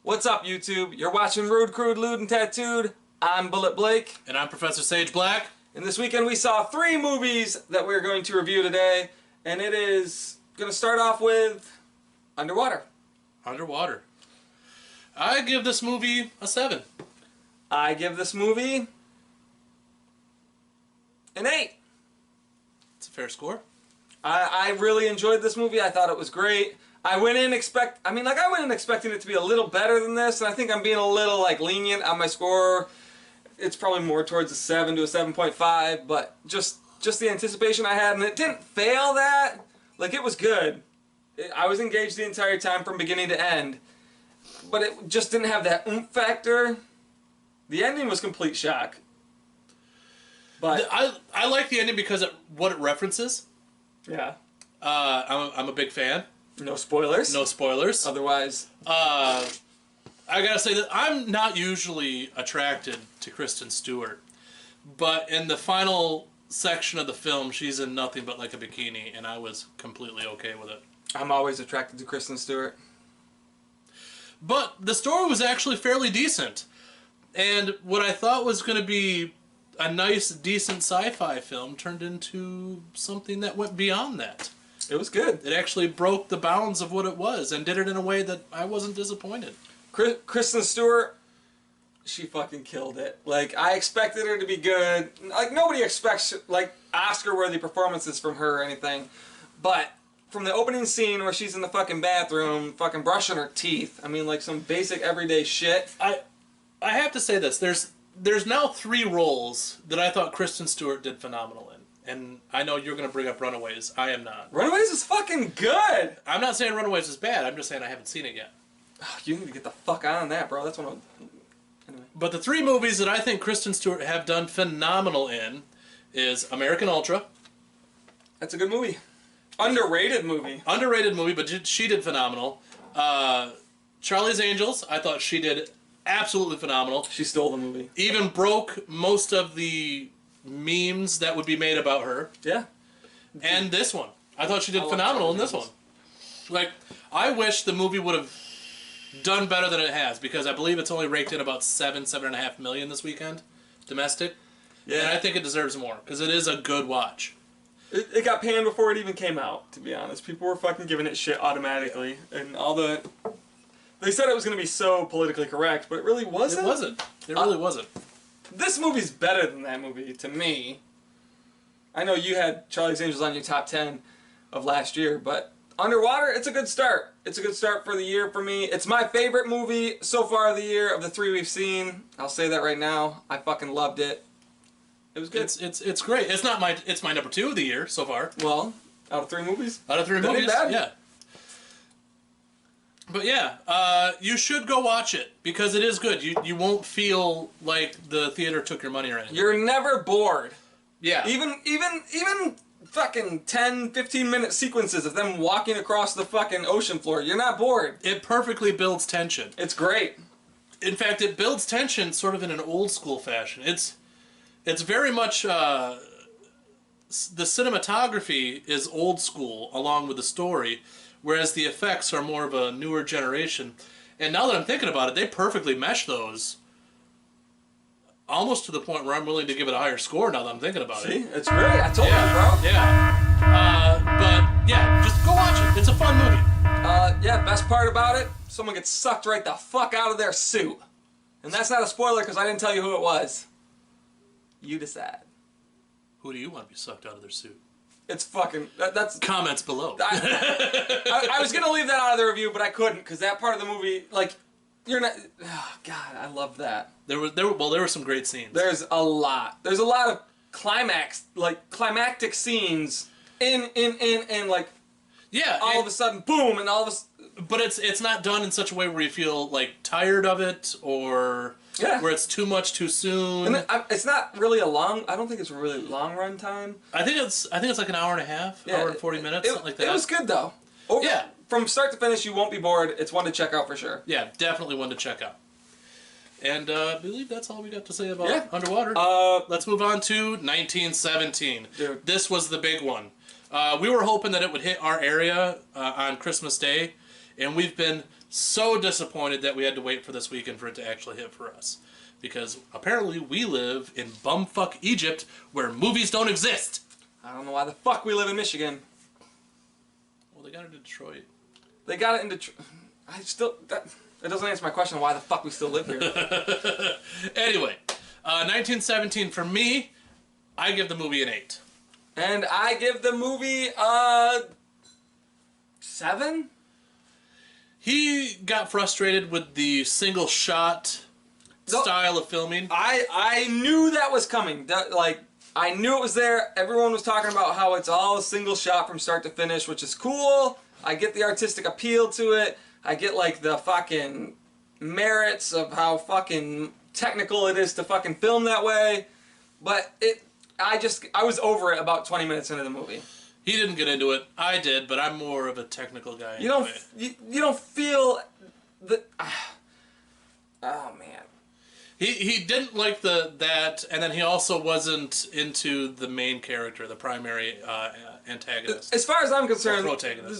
What's up, YouTube? You're watching Rude, Crude, Lewd, and Tattooed. I'm Bulleit Blake. And I'm Professor Sage Black. And this weekend we saw 3 movies that we're going to review today. And it is going to start off with Underwater. Underwater. I give this movie a 7. I give this movie an 8. It's a fair score. I really enjoyed this movie. I thought it was great. I went in expecting it to be a little better than this, and I think I'm being a little lenient on my score. It's probably more towards a 7 to a 7.5, but just the anticipation I had, and it didn't fail that. It was good. I was engaged the entire time from beginning to end, but it just didn't have that oomph factor. The ending was complete shock. But I like the ending because of what it references. Yeah. I'm a big fan. No spoilers. No spoilers. Otherwise. I gotta say that I'm not usually attracted to Kristen Stewart, but in the final section of the film, she's in nothing but a bikini, and I was completely okay with it. I'm always attracted to Kristen Stewart. But the story was actually fairly decent, and what I thought was going to be a nice, decent sci-fi film turned into something that went beyond that. It was good. It actually broke the bounds of what it was and did it in a way that I wasn't disappointed. Kristen Stewart, she fucking killed it. I expected her to be good. Nobody expects Oscar-worthy performances from her or anything. But from the opening scene where she's in the fucking bathroom, fucking brushing her teeth, some basic everyday shit. I have to say this. There's now 3 roles that I thought Kristen Stewart did phenomenal in. And I know you're going to bring up Runaways. I am not. Runaways is fucking good! I'm not saying Runaways is bad. I'm just saying I haven't seen it yet. Oh, you need to get the fuck on that, bro. That's one. Anyway. But the 3 movies that I think Kristen Stewart have done phenomenal in is American Ultra. That's a good movie. Underrated movie. Underrated movie, but she did phenomenal. Charlie's Angels, I thought she did absolutely phenomenal. She stole the movie. Even broke most of the memes that would be made about her. Yeah. And this one. I thought she did phenomenal in this one. I wish the movie would have done better than it has, because I believe it's only raked in about 7.5 million this weekend, domestic. Yeah. And I think it deserves more, because it is a good watch. It got panned before it even came out, to be honest. People were fucking giving it shit automatically. And they said it was going to be so politically correct, but it really wasn't. It wasn't. It really wasn't. This movie's better than that movie, to me. I know you had Charlie's Angels on your top 10 of last year, but Underwater, it's a good start. It's a good start for the year for me. It's my favorite movie so far of the year of the 3 we've seen. I'll say that right now. I fucking loved it. It was good. It's great. It's my number 2 of the year so far. Well, out of 3 movies? Out of 3 movies, yeah. But yeah, you should go watch it, because it is good. You won't feel like the theater took your money or anything. You're never bored. Yeah. Even fucking 10, 15-minute sequences of them walking across the fucking ocean floor, you're not bored. It perfectly builds tension. It's great. In fact, it builds tension sort of in an old school fashion. It's very much the cinematography is old school along with the story, whereas the effects are more of a newer generation. And now that I'm thinking about it, they perfectly mesh those, almost to the point where I'm willing to give it a higher score now that I'm thinking about it. See? It's great. I told you, bro. Yeah. But, yeah, just go watch it. It's a fun movie. Yeah, best part about it, someone gets sucked right the fuck out of their suit. And that's not a spoiler, because I didn't tell you who it was. You decide. Who do you want to be sucked out of their suit? It's fucking... That's... Comments below. I was going to leave that out of the review, but I couldn't, because that part of the movie, you're not... Oh, God, I love that. There were some great scenes. There's a lot. There's a lot of climactic scenes in, yeah, all of a sudden, boom, and all of a sudden... But it's not done in such a way where you feel, tired of it, or... Yeah. Where it's too much too soon. And it's not really I don't think it's a really long run time. I think it's like an hour and a half, hour and 40 minutes, something like that. It was good though. Yeah. From start to finish, you won't be bored. It's one to check out for sure. Yeah, definitely one to check out. And I believe that's all we got to say about Underwater. Let's move on to 1917. Dude. This was the big one. We were hoping that it would hit our area on Christmas Day. And we've been so disappointed that we had to wait for this weekend for it to actually hit for us. Because apparently we live in bumfuck Egypt where movies don't exist. I don't know why the fuck we live in Michigan. Well, they got it in Detroit. They got it in Detroit. That doesn't answer my question why the fuck we still live here. Anyway, 1917 for me, I give the movie an 8. And I give the movie 7? He got frustrated with the single shot style of filming. I knew that was coming. I knew it was there. Everyone was talking about how it's all a single shot from start to finish, which is cool. I get the artistic appeal to it. I get, like, the fucking merits of how fucking technical it is to fucking film that way. But I was over it about 20 minutes into the movie. He didn't get into it. I did, but I'm more of a technical guy. You don't feel the... oh, man. He didn't like that, and then he also wasn't into the main character, the primary antagonist. As far as I'm concerned,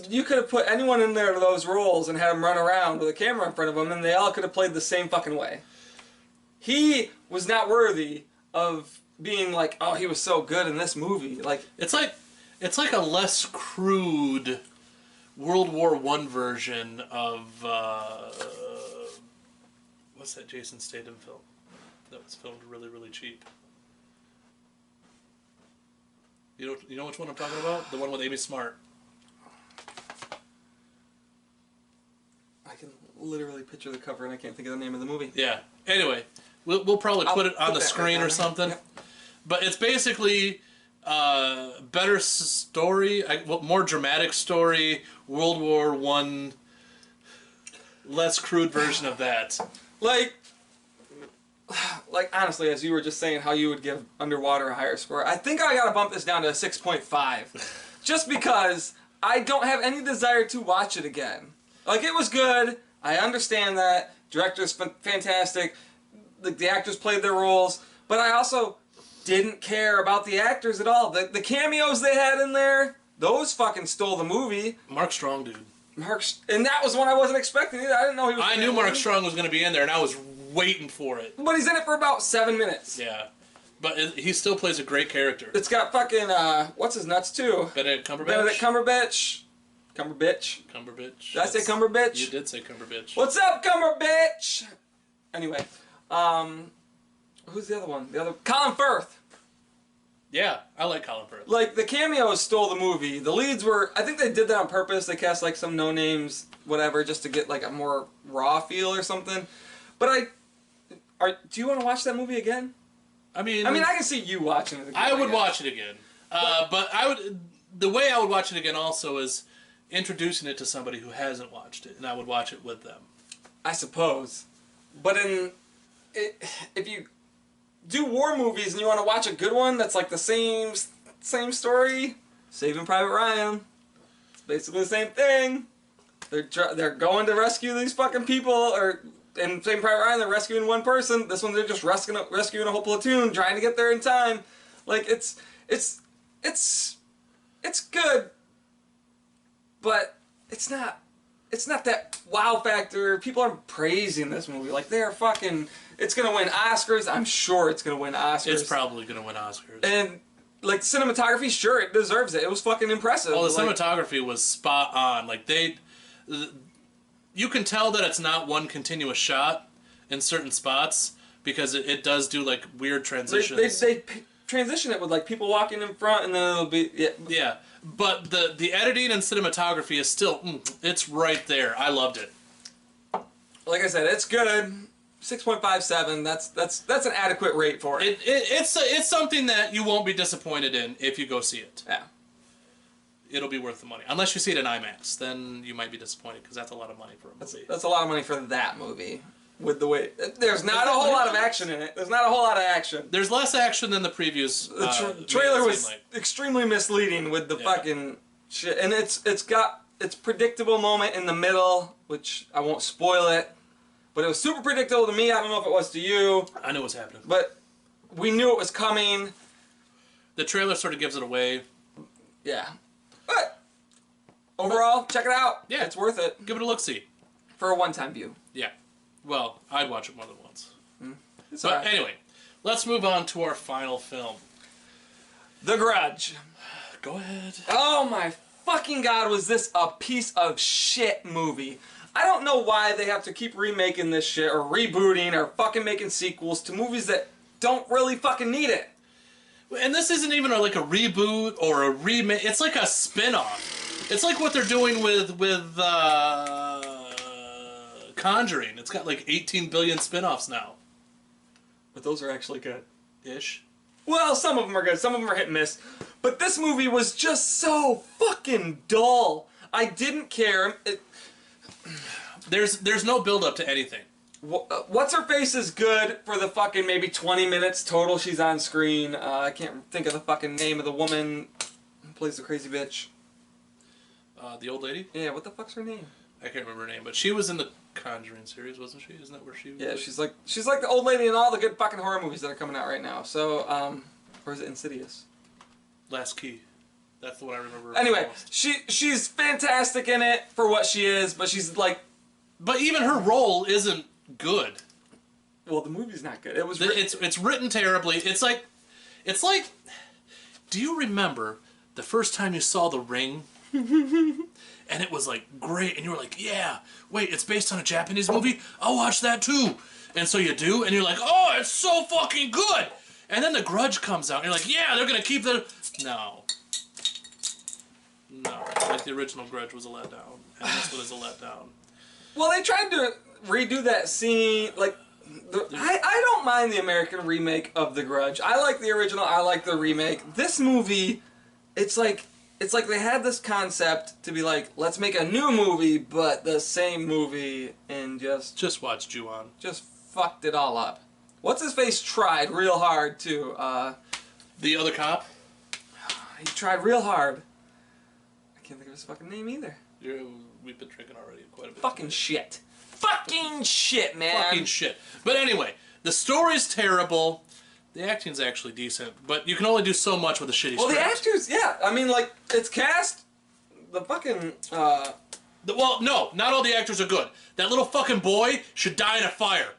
you could have put anyone in there to those roles and had them run around with a camera in front of them, and they all could have played the same fucking way. He was not worthy of being like, oh, he was so good in this movie. Like it's like a less crude World War I version of what's that Jason Statham film that was filmed really, really cheap? You know which one I'm talking about? The one with Amy Smart. I can literally picture the cover and I can't think of the name of the movie. Yeah. Anyway, we'll probably put it on the screen or something. Yep. But it's basically better story, more dramatic story, World War I, less crude version of that. Like honestly, as you were just saying how you would give Underwater a higher score, I think I gotta bump this down to a 6.5. Just because I don't have any desire to watch it again. Like, it was good, I understand that, director's fantastic, the actors played their roles, but I also didn't care about the actors at all. The cameos they had in there, those fucking stole the movie. Mark Strong, dude. And that was one I wasn't expecting either. I didn't know he was. I knew Mark Strong was going to be in there, and I was waiting for it. But he's in it for about 7 minutes. Yeah, but he still plays a great character. It's got fucking what's his nuts too? Benedict Cumberbatch. Cumberbatch. Did I say Cumberbatch? You did say Cumberbatch. What's up, Cumberbatch? Anyway, who's the other one? Colin Firth. Yeah, I like Colin Firth. Like, the cameos stole the movie. The leads were... I think they did that on purpose. They cast, like, some no-names, whatever, just to get, like, a more raw feel or something. But do you want to watch that movie again? I mean, I can see you watching it again. I would watch it again. But I would... The way I would watch it again also is introducing it to somebody who hasn't watched it, and I would watch it with them. I suppose. But if you do war movies and you want to watch a good one that's like the same story, Saving Private Ryan. It's basically the same thing. They're going to rescue these fucking people, or in Saving Private Ryan they're rescuing one person. This one they're just rescuing a whole platoon, trying to get there in time. Like, it's good, but it's not that wow factor. People aren't praising this movie. Like, they're fucking... It's gonna win Oscars. I'm sure it's gonna win Oscars. It's probably gonna win Oscars. And, like, cinematography, sure, it deserves it. It was fucking impressive. Well, the cinematography was spot on. Like, you can tell that it's not one continuous shot in certain spots, because it does do, like, weird transitions. They transition it with, like, people walking in front, and then it'll be... Yeah. But the editing and cinematography is still... it's right there. I loved it. Like I said, it's good. 6.57. That's an adequate rate for it. It's something that you won't be disappointed in if you go see it. Yeah. It'll be worth the money. Unless you see it in IMAX, then you might be disappointed, because that's a lot of money for a movie. That's a lot of money for that movie. With the way... There's not a whole lot of action in it. There's not a whole lot of action. There's less action than the previews. The trailer was extremely misleading with the fucking shit. And it's got its predictable moment in the middle, which I won't spoil it. But it was super predictable to me. I don't know if it was to you. I knew what was happening. But we knew it was coming. The trailer sort of gives it away. Yeah. But overall, check it out. Yeah. It's worth it. Give it a look-see. For a one-time view. Yeah. Well, I'd watch it more than once. It's But alright. anyway, let's move on to our final film. The Grudge. Go ahead. Oh my fucking god, was this a piece of shit movie. I don't know why they have to keep remaking this shit, or rebooting, or fucking making sequels to movies that don't really fucking need it. And this isn't even like a reboot or a remake. It's like a spin-off. It's like what they're doing with Conjuring. It's got like 18 billion spin-offs now. But those are actually good. Ish. Well, some of them are good, some of them are hit and miss. But this movie was just so fucking dull. I didn't care. There's no build-up to anything. What's-her-face is good for the fucking maybe 20 minutes total she's on screen. I can't think of the fucking name of the woman who plays the crazy bitch. The old lady? Yeah, what the fuck's her name? I can't remember her name, but she was in the Conjuring series, wasn't she? Isn't that where she was? Yeah, she's like the old lady in all the good fucking horror movies that are coming out right now. So, or is it Insidious? Last Key. That's the one I remember. Anyway, most. she's fantastic in it for what she is, but she's like... But even her role isn't good. Well, the movie's not good. It was... It's written terribly. It's like... Do you remember the first time you saw The Ring? And it was like great, and you were like, yeah, wait, it's based on a Japanese movie? I'll watch that too. And so you do, and you're like, oh, it's so fucking good. And then The Grudge comes out, and you're like, yeah, they're gonna keep the... No. Like the original Grudge was a letdown, and this one is a letdown. Well, they tried to redo that scene, like... I don't mind the American remake of The Grudge. I like the original, I like the remake. This movie, it's like they had this concept to be like, let's make a new movie, but the same movie, and Just watch Ju-on. just fucked it all up. What's-his-face tried real hard, too. The other cop? He tried real hard. I can't think of his fucking name either. We've been drinking already quite a bit. Fucking shit. Fucking shit, man. Fucking shit. But anyway, the story's terrible. The acting's actually decent, but you can only do so much with a shitty Well, script. the actors, yeah. I mean, like, it's cast. The fucking, Well, no, not all the actors are good. That little fucking boy should die in a fire.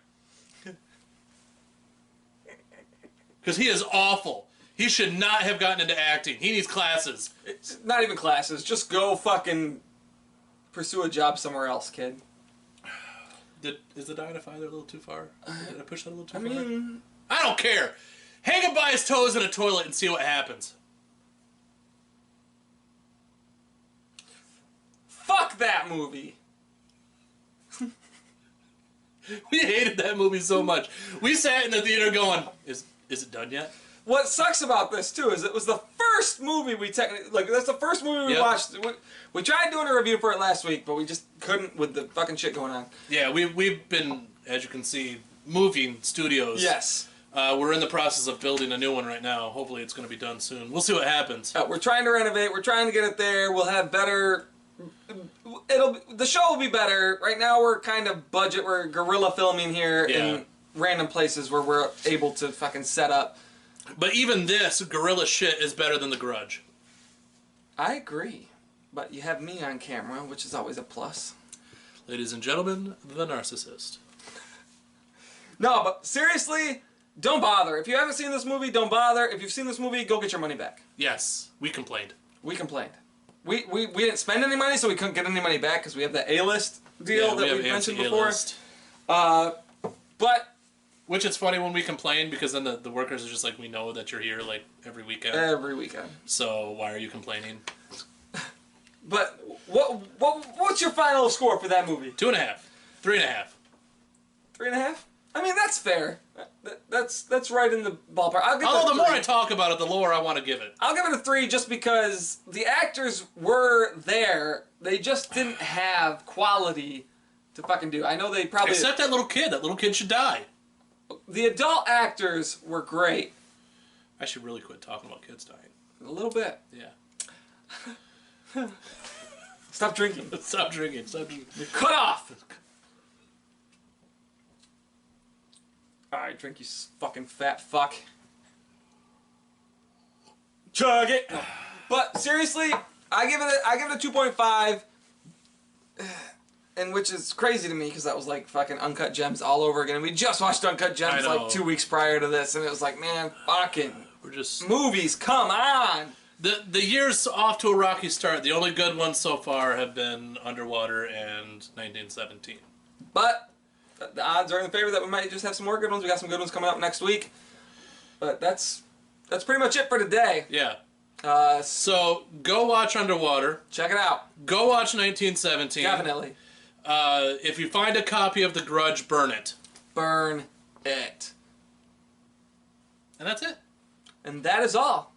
Because he is awful. He should not have gotten into acting. He needs classes. It's not even classes. Just go fucking pursue a job somewhere else, kid. Is the die in a fire a little too far? Did I push that a little too I far? mean... I don't care. Hang him by his toes in a toilet and see what happens. Fuck that movie. We hated that movie so much. We sat in the theater going, is it done yet? What sucks about this, too, is it was the first movie we technically... Like, that's the first movie we watched. We tried doing a review for it last week, but we just couldn't with the fucking shit going on. Yeah, we've been, as you can see, moving studios. Yes. We're in the process of building a new one right now. Hopefully it's going to be done soon. We'll see what happens. We're trying to renovate. We're trying to get it there. We'll have better... The show will be better. Right now we're kind of budget. We're guerrilla filming here in random places where we're able to fucking set up. But even this guerrilla shit is better than The Grudge. I agree. But you have me on camera, which is always a plus. Ladies and gentlemen, the narcissist. No, but seriously, don't bother. If you haven't seen this movie, don't bother. If you've seen this movie, go get your money back. Yes, we complained. We complained. We didn't spend any money, so we couldn't get any money back because we have the A-list deal that we mentioned before. But... Which it's funny when we complain because then the workers are just like, we know that you're here like every weekend. Every weekend. So why are you complaining? But what's your final score for that movie? 2.5. 3.5. 3.5? I mean, that's fair. That's right in the ballpark. Although the more I talk about it, the lower I want to give it. I'll give it a 3 just because the actors were there. They just didn't have quality to fucking do. I know they probably... Except that little kid. That little kid should die. The adult actors were great. I should really quit talking about kids dying. A little bit. Yeah. Stop drinking. Stop drinking. Stop drinking. You're cut off. Alright, drink, you fucking fat fuck. Chug it. But seriously, I give it a 2.5. And which is crazy to me because that was like fucking Uncut Gems all over again. We just watched Uncut Gems like 2 weeks prior to this, and it was like, man, fucking We're just movies, come on. the year's off to a rocky start. The only good ones so far have been Underwater and 1917. But the odds are in the favor that we might just have some more good ones. We got some good ones coming up next week. But that's pretty much it for today. Yeah. So go watch Underwater. Check it out. Go watch 1917. Definitely. If you find a copy of The Grudge, burn it. Burn it. And that's it. And that is all.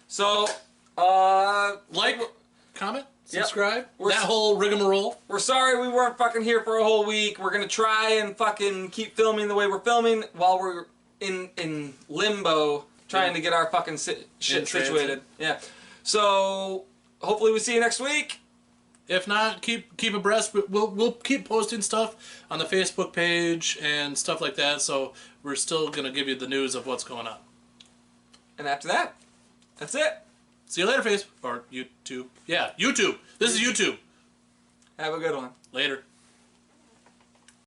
So, like, comment, subscribe. Yep. That whole rigmarole. We're sorry we weren't fucking here for a whole week. We're gonna try and fucking keep filming the way we're filming while we're in limbo trying to get our fucking shit situated. Yeah. So, hopefully we see you next week. If not, keep abreast. We'll keep posting stuff on the Facebook page and stuff like that. So we're still gonna give you the news of what's going on. And after that, that's it. See you later, Facebook or YouTube. Yeah, YouTube. This is YouTube. Have a good one. Later.